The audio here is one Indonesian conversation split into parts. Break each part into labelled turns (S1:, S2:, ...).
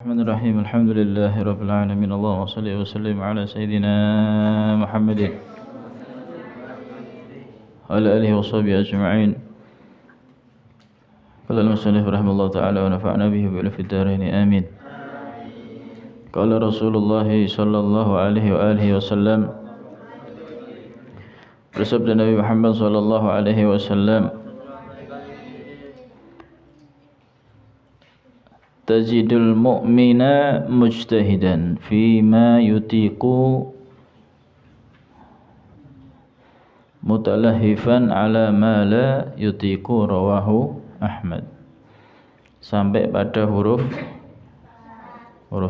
S1: Bismillahirrahmanirrahim. Alhamdulillahirabbil alamin. Allahumma shalli wa sallim ala sayyidina Muhammadin wa ala alihi wa sahbihi ajma'in. Qala al-musannif rahimahullah ta'ala wa nafa'na bihi wa fid dharain amin. Qala Rasulullah sallallahu alaihi wa alihi wasallam, bersabda Nabi Muhammad sallallahu alaihi wasallam, tajidul mu'mina mujtahidan fima yutiqu mutalahifan ala ma la yutiqu, rawahu Ahmad, sampai pada huruf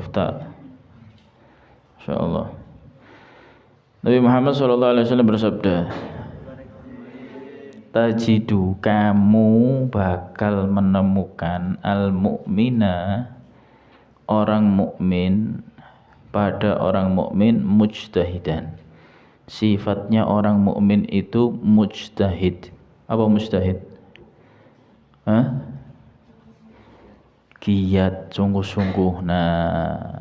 S1: ta. Insyaallah. Nabi Muhammad SAW bersabda, tajidu, kamu bakal menemukan al-mu'mina, orang mukmin, pada orang mukmin mujtahidan. Sifatnya orang mukmin itu mujtahid. Apa mujtahid? Giat, sungguh-sungguh. Nah,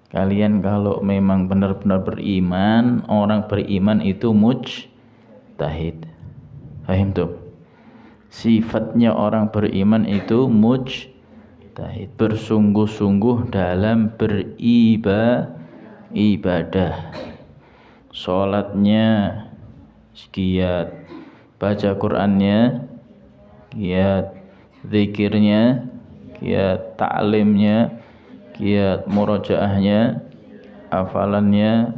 S1: kalian kalau memang benar-benar beriman, orang beriman itu mujtahid. Paham tuh? Sifatnya orang beriman itu mujtahid, bersungguh-sungguh dalam beribadah. Salatnya giat, baca Qur'annya giat, zikirnya giat, ta'limnya giat, murojaahnya, hafalannya,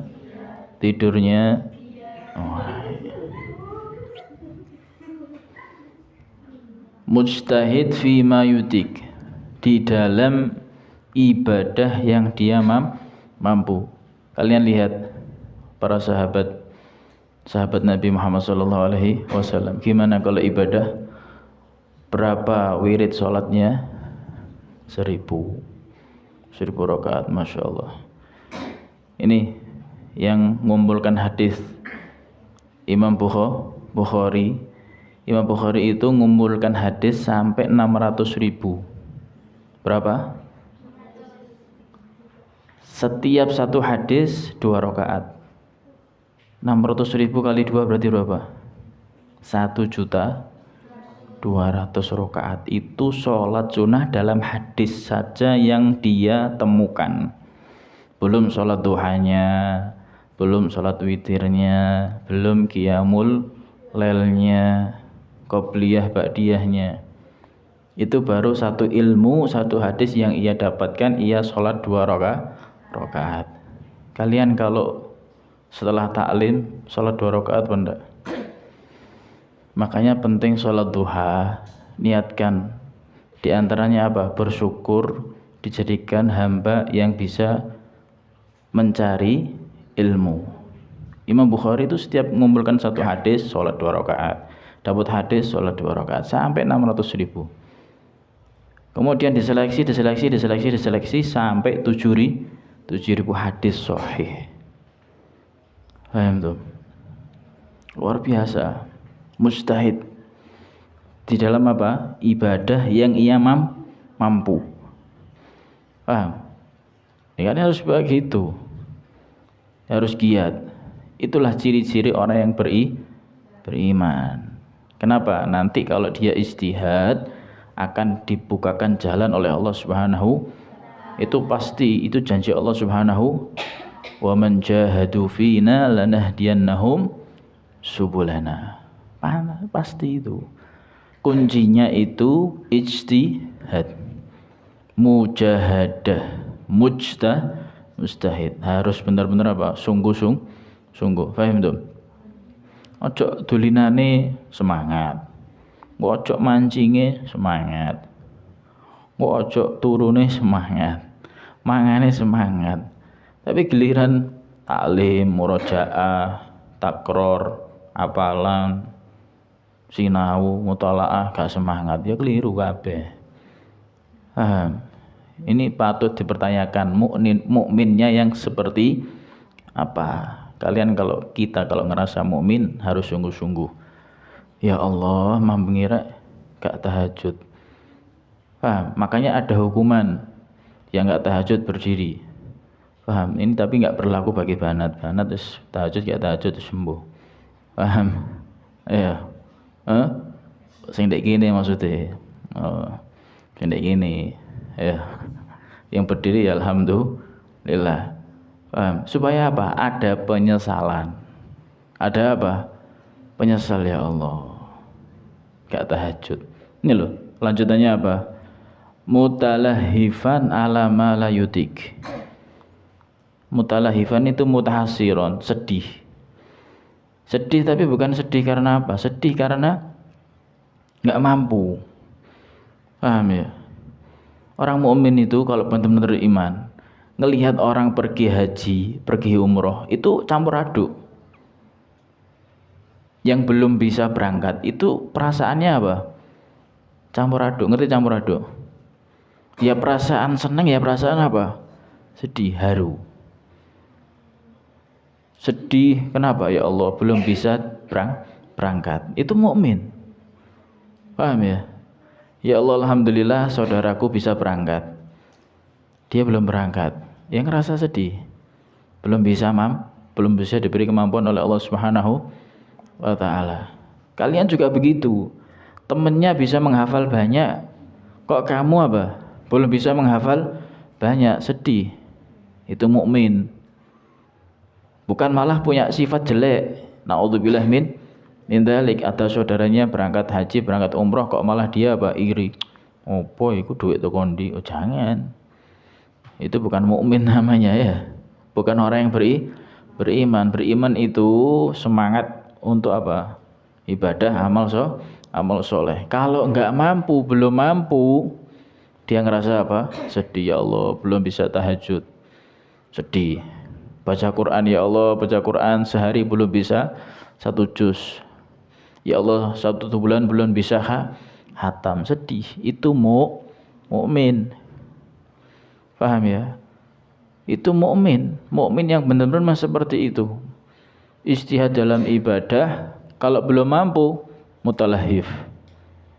S1: tidurnya. Mujtahid fima yutik, di dalam ibadah yang dia mampu. Kalian lihat para sahabat Nabi Muhammad SAW, gimana kalau ibadah? Berapa wirid sholatnya? 1000 rakaat, Masya Allah. Ini yang mengumpulkan hadis Imam Bukhari. Imam Bukhari itu mengumpulkan hadis sampai 600.000. Berapa? Setiap satu hadis 2 rakaat. 600.000 kali 2 berarti berapa? 1.200.000 rakaat. Itu sholat sunnah dalam hadis saja yang dia temukan. Belum sholat duhanya, belum sholat witirnya, belum qiyamul lailnya, qobliyah ba'diyahnya. Itu baru satu ilmu, satu hadis yang ia dapatkan, ia sholat 2 rakaat. Kalian kalau setelah taklim sholat 2 rakaat apa enggak? Makanya penting sholat duha. Niatkan, di antaranya apa? Bersyukur dijadikan hamba yang bisa mencari ilmu. Imam Bukhari itu setiap mengumpulkan satu hadis sholat 2 rakaat, dapat hadis sholat 2 rakaat sampai 600.000. Kemudian diseleksi sampai 7.000 hadis sahih. Paham tuh? Luar biasa. Mujtahid di dalam apa? Ibadah yang ia mampu. Paham? Ya kan harus begitu. Harus giat. Itulah ciri-ciri orang yang beriman. Kenapa? Nanti kalau dia ijtihad akan dibukakan jalan oleh Allah Subhanahu. Itu pasti, itu janji Allah Subhanahu. Wa man jahadu fina lanahdiyannahum subulana. Pasti itu. Kuncinya itu ijtihad. Mujahadah, mujtahid. Harus benar-benar apa? Sungguh. Paham tuh? Ojo dolinane semangat. Ojo mancinge semangat. Ojo turune semangat. Mangane semangat. Tapi giliran taklim, murojaah, takror, apalan, sinau, mutalaah gak semangat, ya keliru kabeh. Ini patut dipertanyakan, mukminnya yang seperti apa? Kalian kita kalau ngerasa mukmin harus sungguh-sungguh. Ya Allah, mengira gak tahajud. Paham? Makanya ada hukuman yang nggak tahajud berdiri. Paham? Ini tapi nggak berlaku bagi banat. Banat terus tahajud nggak tahajud terus sembuh. Paham? Iya. Sing ndek kene maksudnya. Oh. Sing ndek kene. Ya. Yang berdiri ya alhamdulillah. Paham? Supaya apa? Ada penyesalan. Ada apa? Penyesal ya Allah. Gak tahajud. Ini loh, lanjutannya apa? Mutalahifan ala ma la yutik. Mutalahifan itu mutahasiron, sedih. Sedih tapi bukan sedih karena apa? Sedih karena gak mampu. Paham ya? Orang mukmin itu kalau benar-benar iman, ngelihat orang pergi haji, pergi umroh, itu campur aduk. Yang belum bisa berangkat itu perasaannya apa? Campur aduk. Ngerti campur aduk? Ya perasaan senang, ya perasaan apa? Sedih, haru. Sedih kenapa? Ya Allah belum bisa berangkat. Itu mukmin. Paham ya? Ya Allah alhamdulillah saudaraku bisa berangkat. Dia belum berangkat. Yang ngerasa sedih. Belum bisa diberi kemampuan oleh Allah Subhanahu wa ta'ala. Kalian juga begitu. Temennya bisa menghafal banyak, kok kamu apa? Belum bisa menghafal banyak, sedih. Itu mukmin. Bukan malah punya sifat jelek. Naudzubillah min dzalik. Atau saudaranya berangkat haji, berangkat umroh, kok malah dia apa? Iri. Opo iku duit to kondi? Oh jangan. Itu bukan mukmin namanya ya. Bukan orang yang beriman. Beriman itu semangat untuk apa? Ibadah, amal soleh. Kalau enggak mampu, belum mampu, dia ngerasa apa? Sedih, ya Allah belum bisa tahajud. Sedih. Baca Quran, ya Allah baca Quran sehari belum bisa 1 juz. Ya Allah 1 bulan belum bisa hatam. Sedih. Itu mukmin. Paham ya? Itu mukmin. Mukmin yang benar-benar seperti itu. Ijtihad dalam ibadah, kalau belum mampu mutalahif.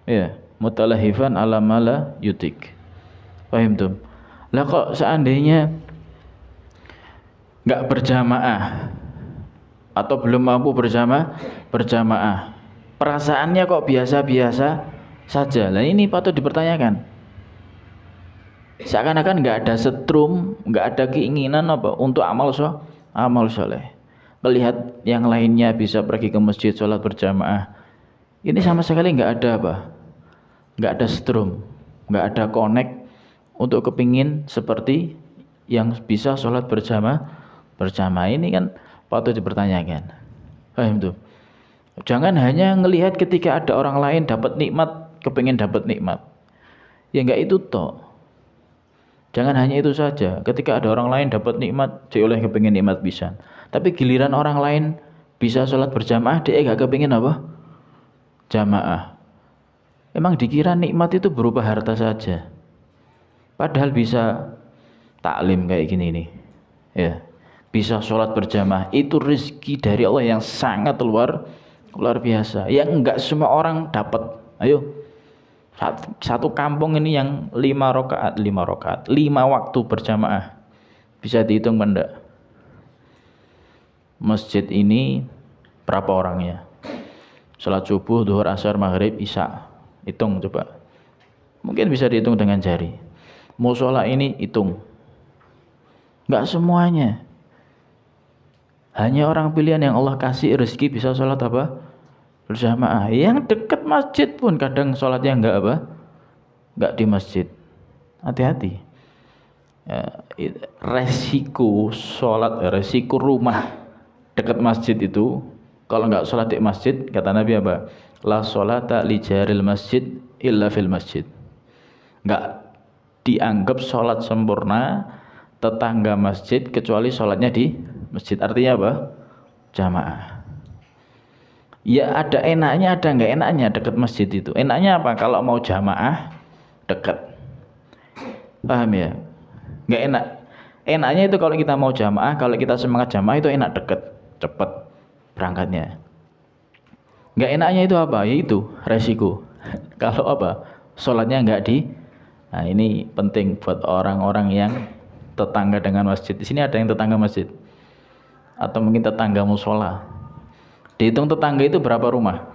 S1: Ya, mutalahifan ala mala yutik. Paham tuh? Lah kok seandainya enggak berjamaah atau belum mampu berjamaah, perasaannya kok biasa-biasa saja. Lah ini patut dipertanyakan. Seakan-akan enggak ada setrum, enggak ada keinginan apa untuk amal soleh. Melihat yang lainnya bisa pergi ke masjid sholat berjamaah, ini sama sekali nggak ada apa? Nggak ada strum, nggak ada connect untuk kepingin seperti yang bisa sholat berjamaah. Ini kan patut dipertanyakan. Paham tuh? Jangan hanya ngelihat ketika ada orang lain dapat nikmat, kepingin dapat nikmat. Ya nggak itu toh. Jangan hanya itu saja. Ketika ada orang lain dapat nikmat, dia oleh kepingin nikmat bisa. Tapi giliran orang lain bisa sholat berjamaah, dia gak kepingin apa? Jamaah. Emang dikira nikmat itu berupa harta saja. Padahal bisa taklim kayak gini nih. Ya. Bisa sholat berjamaah. Itu rezeki dari Allah yang sangat luar biasa. Yang enggak semua orang dapat. Ayo. Satu kampung ini yang 5 rakaat, 5 waktu berjamaah. Bisa dihitung enggak? Masjid ini berapa orangnya? Salat subuh, zuhur, asar, maghrib, isya. Hitung coba. Mungkin bisa dihitung dengan jari. Musola ini hitung. Enggak semuanya. Hanya orang pilihan yang Allah kasih rezeki bisa sholat apa? Berjamaah. Yang dekat masjid pun kadang sholatnya enggak apa? Enggak di masjid. Hati-hati. Ya, resiko sholat, resiko rumah dekat masjid itu, kalau enggak sholat di masjid, kata Nabi apa? La sholata li jaril masjid illa fil masjid. Enggak dianggap sholat sempurna tetangga masjid kecuali sholatnya di masjid. Artinya apa? Jamaah. Ya ada enaknya, ada enggak enaknya dekat masjid itu. Enaknya apa? Kalau mau jamaah dekat. Paham ya? Enggak enak. Enaknya itu kalau kita mau jamaah, kalau kita semangat jamaah itu enak, dekat, cepat berangkatnya. Enggak enaknya itu apa? Yaitu resiko. Kalau apa? Sholatnya enggak Nah, ini penting buat orang-orang yang tetangga dengan masjid. Di sini ada yang tetangga masjid atau mungkin tetangga musola. Dihitung tetangga itu berapa rumah?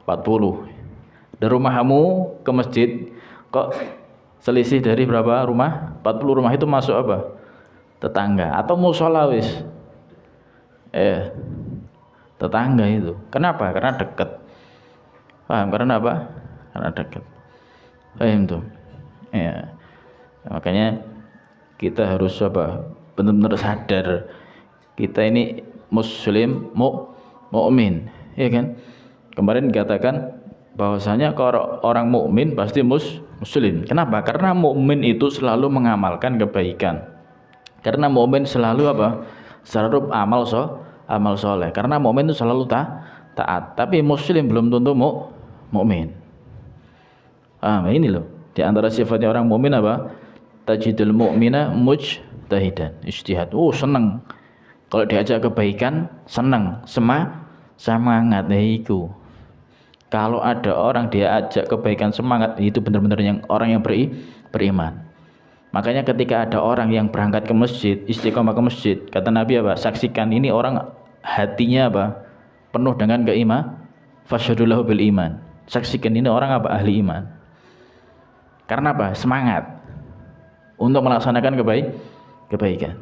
S1: 40. Dari rumahmu ke masjid kok selisih dari berapa rumah? 40 rumah itu masuk apa? Tetangga atau musola wis. Tetangga itu. Kenapa? Karena dekat. Paham? Karena apa? Karena dekat. Paham tuh? Ya. Makanya kita harus apa? Benar-benar sadar kita ini muslim, mukmin, ya kan? Kemarin dikatakan bahwasanya kalau orang mukmin pasti muslim. Kenapa? Karena mukmin itu selalu mengamalkan kebaikan. Karena mukmin selalu apa? Selalu amal soleh. Karena mukmin itu selalu taat. Tapi muslim belum tentu mukmin. Ini loh. Di antara sifatnya orang mukmin apa? Tajidul mu'mina mujtahidan, ijtihad. Seneng. Kalau diajak kebaikan, seneng, semangat itu. Kalau ada orang dia ajak kebaikan semangat, itu benar-benar yang orang yang beriman. Makanya ketika ada orang yang berangkat ke masjid, istiqomah ke masjid, kata Nabi apa? Saksikan ini orang hatinya apa? Penuh dengan keimanan. Fasyhadullahu bil iman. Saksikan ini orang apa? Ahli iman. Karena apa? Semangat untuk melaksanakan kebaikan.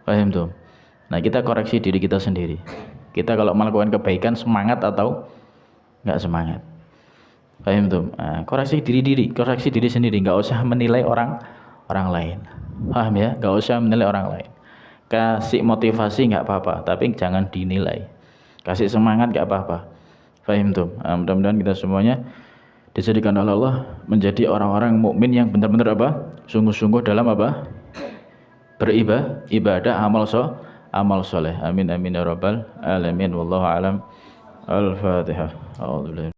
S1: Paham tuh? Nah, kita koreksi diri kita sendiri. Kita kalau melakukan kebaikan semangat atau enggak semangat. Paham tuh? Nah, koreksi diri sendiri, enggak usah menilai orang lain. Paham ya? Enggak usah menilai orang lain. Kasih motivasi enggak apa-apa, tapi jangan dinilai. Kasih semangat enggak apa-apa. Paham tuh? Nah, mudah-mudahan kita semuanya dijadikan oleh Allah menjadi orang-orang mukmin yang benar-benar apa? Sungguh-sungguh dalam apa? Beribadah, amal soleh. Amin amin ya rabbal alamin. Wallahu alam. Al-Fatihah. A'udzubillahi